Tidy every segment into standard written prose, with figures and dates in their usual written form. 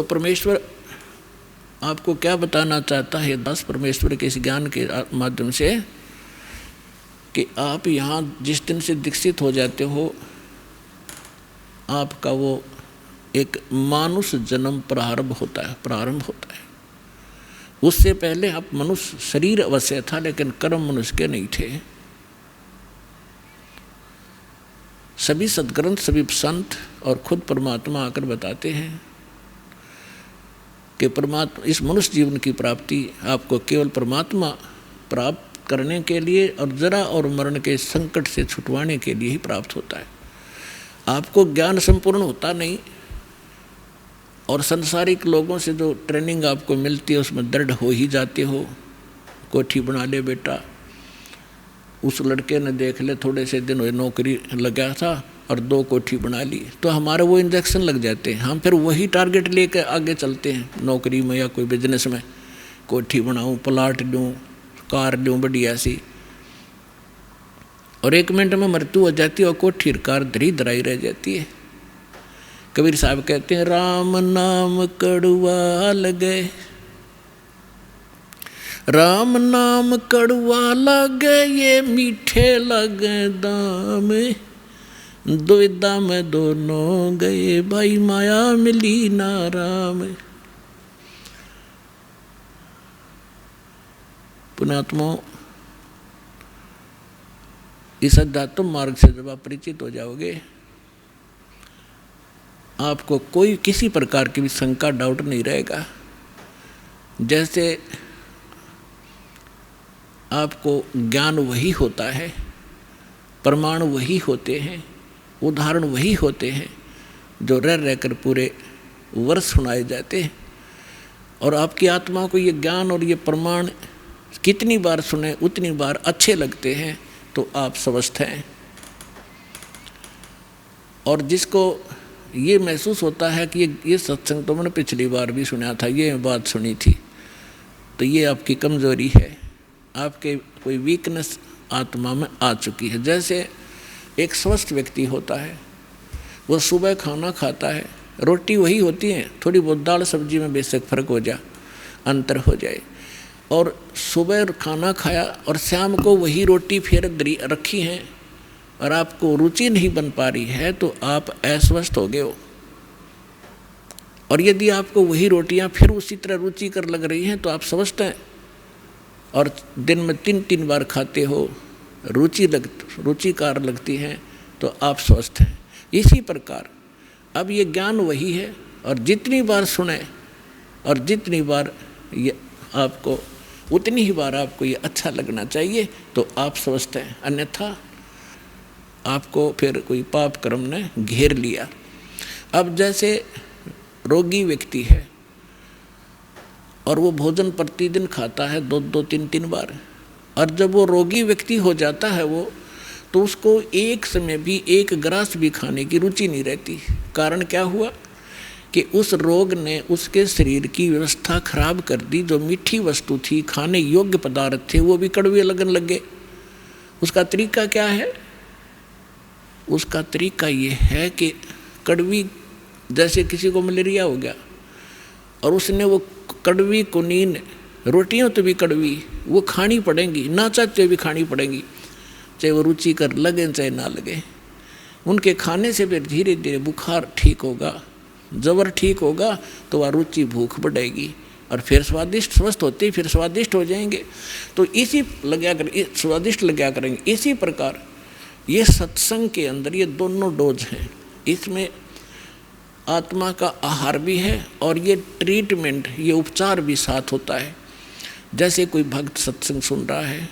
तो परमेश्वर आपको क्या बताना चाहता है दास परमेश्वर के इस ज्ञान के माध्यम से कि आप यहाँ जिस दिन से दीक्षित हो जाते हो, आपका वो एक मानुष जन्म प्रारंभ होता है। उससे पहले आप मनुष्य शरीर अवश्य था, लेकिन कर्म मनुष्य के नहीं थे। सभी सद्ग्रंथ, सभी संत और खुद परमात्मा आकर बताते हैं कि परमात्मा इस मनुष्य जीवन की प्राप्ति आपको केवल परमात्मा प्राप्त करने के लिए और जरा और मरण के संकट से छुटवाने के लिए ही प्राप्त होता है। आपको ज्ञान संपूर्ण होता नहीं, और संसारिक लोगों से जो ट्रेनिंग आपको मिलती है उसमें दृढ़ हो ही जाते हो। कोठी बना ले बेटा, उस लड़के ने देख ले थोड़े से दिन हुए नौकरी लगा था और 2 कोठी बना ली, तो हमारे वो इंजेक्शन लग जाते हैं। हम फिर वही टारगेट लेकर आगे चलते हैं नौकरी में या कोई बिजनेस में। कोठी बनाऊं, प्लाट लूँ, कार लूँ बढ़िया सी, और 1 मिनट में मृत्यु हो जाती है और कोठी कार धरी धराई रह जाती है। कबीर साहब कहते हैं राम नाम कड़वा लगे, राम नाम कड़वा लगे, ये मीठे लगे दाम, दुविधा में दोनों गए, भाई माया मिली ना राम। पुणात्मा, इस अध्यात्म मार्ग से जब आप परिचित हो जाओगे, आपको कोई किसी प्रकार की भी शंका डाउट नहीं रहेगा। जैसे आपको ज्ञान वही होता है, प्रमाण वही होते हैं, उदाहरण वही होते हैं जो रह रहकर पूरे वर्ष सुनाए जाते हैं। और आपकी आत्मा को ये ज्ञान और ये प्रमाण कितनी बार सुने उतनी बार अच्छे लगते हैं, तो आप स्वस्थ हैं। और जिसको ये महसूस होता है कि ये सत्संग तो मैंने पिछली बार भी सुना था, ये बात सुनी थी, तो ये आपकी कमजोरी है, आपके कोई वीकनेस आत्मा में आ चुकी है। जैसे एक स्वस्थ व्यक्ति होता है, वो सुबह खाना खाता है, रोटी वही होती है, थोड़ी बहुत दाल सब्जी में बेशक फर्क हो जाए, अंतर हो जाए, और सुबह खाना खाया और शाम को वही रोटी फिर रखी है और आपको रुचि नहीं बन पा रही है, तो आप अस्वस्थ हो गए हो। और यदि आपको वही रोटियां फिर उसी तरह रुचिकर लग रही हैं, तो आप स्वस्थ हैं। और दिन में 3-3 बार खाते हो, रुचिकार लगती हैं, तो आप स्वस्थ हैं। इसी प्रकार अब ये ज्ञान वही है, और जितनी बार सुने और जितनी बार ये आपको उतनी ही बार आपको ये अच्छा लगना चाहिए, तो आप स्वस्थ हैं। अन्यथा आपको फिर कोई पाप कर्म ने घेर लिया। अब जैसे रोगी व्यक्ति है और वो भोजन प्रतिदिन खाता है 2-2, 3-3 बार, और जब वो रोगी व्यक्ति हो जाता है वो, तो उसको एक समय भी एक ग्रास भी खाने की रुचि नहीं रहती। कारण क्या हुआ कि उस रोग ने उसके शरीर की व्यवस्था खराब कर दी। जो मीठी वस्तु थी, खाने योग्य पदार्थ थे, वो भी कड़वे लगन लगे। उसका तरीका क्या है? उसका तरीका ये है कि कड़वी, जैसे किसी को मलेरिया हो गया और उसने वो कड़वी कुनीन रोटियां तो भी कड़वी वो खानी पड़ेंगी, ना चाहते भी खानी पड़ेंगी, चाहे वो रुचि कर लगे चाहे ना लगे। उनके खाने से फिर धीरे धीरे बुखार ठीक होगा, जबर ठीक होगा, तो वह रुचि भूख बढ़ेगी और फिर स्वादिष्ट स्वस्थ होते ही फिर स्वादिष्ट हो जाएंगे। तो इसी स्वादिष्ट लगा करेंगे। इसी प्रकार ये सत्संग के अंदर ये दोनों डोज हैं। इसमें आत्मा का आहार भी है और ये ट्रीटमेंट, ये उपचार भी साथ होता है। जैसे कोई भक्त सत्संग सुन रहा है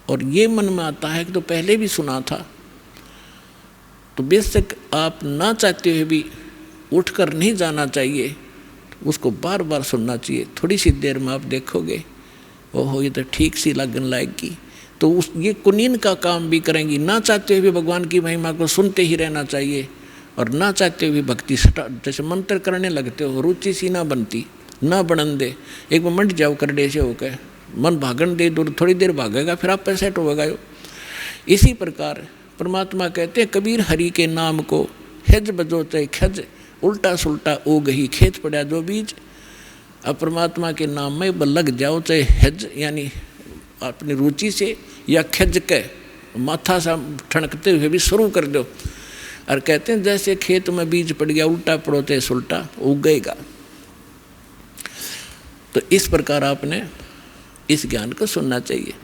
और ये मन में आता है कि तो पहले भी सुना था, तो बेशक आप ना चाहते हुए भी उठकर नहीं जाना चाहिए, उसको बार बार सुनना चाहिए। थोड़ी सी देर में आप देखोगे ओहो ये तो ठीक सी लगन लाएगी, तो उस ये कुनीन का काम भी करेंगी। ना चाहते हुए भगवान की महिमा को सुनते ही रहना चाहिए और ना चाहते हुए भक्ति जैसे मंत्र करने लगते हो, रुचि सी ना बनती, ना बनन दे। एक बार मंड जाओ करडे से होकर मन भागन दे, दूर थोड़ी देर भागेगा फिर आप पैसे होगा। इसी प्रकार परमात्मा कहते हैं कबीर हरि के नाम को हिज बजो चाहे खज, उल्टा सुल्टा उग ही खेत पड़ा जो बीज। अब परमात्मा के नाम में लग जाओ, चाहे हज यानी अपनी रुचि से या खज के माथा सा ठनकते हुए भी शुरू कर दो। और कहते हैं जैसे खेत में बीज पड़ गया, उल्टा पड़ो ते सुल्टा उगेगा। तो इस प्रकार आपने इस ज्ञान को सुनना चाहिए।